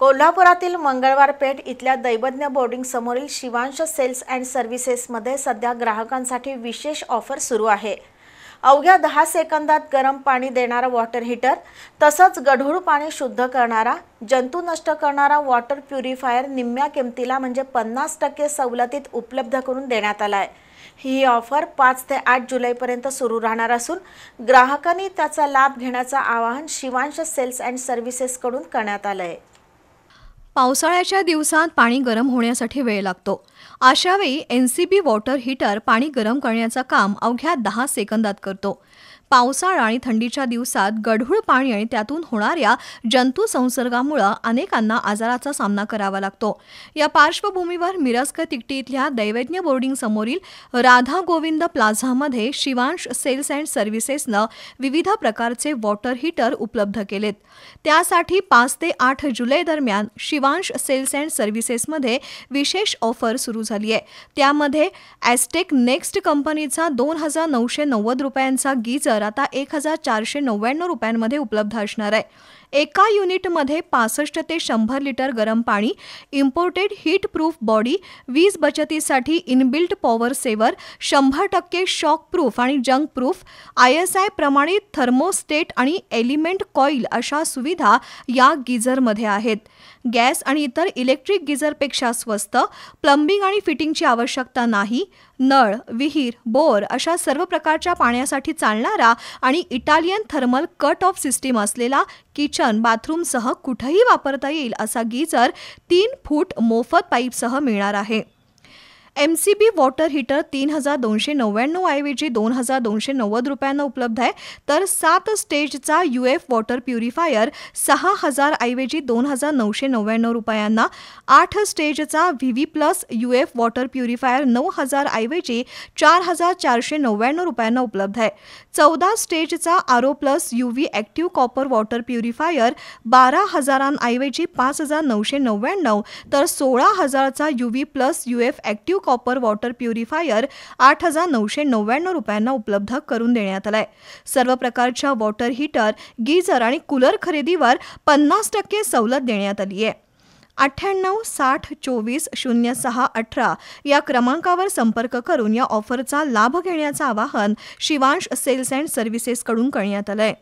कोल्हापुरातील मंगळवार पेठ इथल्या दैवज्ञ बोर्डिंग समोरील शिवांश सेल्स अँड सर्व्हिसेसमध्ये सध्या ग्राहकांसाठी विशेष ऑफर सुरू आहे। अवघ्या 10 सेकंदात गरम पाणी देणारा वॉटर हीटर, तसंच गढूळ पाणी शुद्ध करणारा, जंतू नष्ट करणारा वॉटर प्युरिफायर निम्म्या किमतीला म्हणजे 50% सवलतीत उपलब्ध करून देण्यात आला आहे। ही ऑफर 5 ते 8 जुलैपर्यंत सुरू राहणार असून ग्राहकांनी त्याचा लाभ घेण्याचं आवाहन शिवांश सेल्स अँड सर्व्हिसेसकडून करण्यात आलं आहे। पावसाळ्याच्या दिवसात पाणी गरम होण्यासाठी वेळ लागतो। अशावेळी एनसीबी वॉटर हीटर पाणी गरम करण्याचं काम अवघ्या 10 सेकंदात करतो। पावसाळा आणि थंडीच्या दिवसात गढूळ पाणी आणि त्यातून होणाऱ्या जंतू संसर्गामुळे अनेकांना आजाराचा सामना करावा लागतो। या पार्श्वभूमीवर मिरज तिकटी इथल्या दैवज्ञ बोर्डिंग समोरील राधा गोविंद प्लाझामध्ये शिवांश सेल्स अँड सर्व्हिसेसनं विविध प्रकारचे वॉटर हीटर उपलब्ध केलेत। त्यासाठी 5 ते 8 जुलै दरम्यान शिवांश सेल्स अँड सर्व्हिसेसमध्ये विशेष ऑफर सुरू झाली आहे। त्यामध्ये ॲस्टेक नेक्स्ट कंपनीचा 2990 रुपयांचा गीझर आता 1499 रुपयांमध्ये उपलब्ध असणार आहे। एका युनिटमध्ये 65 ते 100 लिटर गरम पाणी, इम्पोर्टेड हीट प्रूफ बॉडी, वीज बचतीसाठी inbuilt power saver, 100% shock proof आणि जंक प्रूफ, ISI प्रमाणित थर्मोस्टेट आणि एलिमेंट कॉईल अशा सुविधा या गीझरमध्ये आहेत। गॅस आणि इतर इलेक्ट्रिक गीझरपेक्षा स्वस्त, प्लंबिंग आणि फिटिंगची आवश्यकता नाही, नळ, विहीर, बोर अशा सर्व प्रकारच्या पाण्यासाठी चालणारा आणि Italian thermal cut off system असलेला किचन बाथरूमसह कुठेही वापरता येईल असा गीझर 3 फूट मोफत पाईपसह मिळणार आहे। एमसीबी वॉटर हीटर 3299 ऐवजी 2290 रुपयांना उपलब्ध आहे, तर 7 स्टेजचा UF वॉटर प्युरिफायर 6000 ऐवजी 2999 रुपयांना, 8 स्टेजचा VV+ UF वॉटर प्युरिफायर 9000 ऐवजी 4499 रुपयांना उपलब्ध आहे। 14 स्टेजचा RO+ UV active copper water purifier 12000 ऐवजी 5999, तर 16000चा UV+ UF active copper water purifier 8999 रुपयांना उपलब्ध करून देण्यात आलाय। सर्व प्रकारच्या वॉटर हीटर, गीझर आणि कूलर खरेदीवर 50% सवलत देण्यात आली आहे। 98 60 24 06 18 या क्रमांकावर संपर्क करून या ऑफरचा लाभ घेण्याचं आवाहन शिवांश सेल्स अँड सर्व्हिसेसकडून करण्यात आलंय।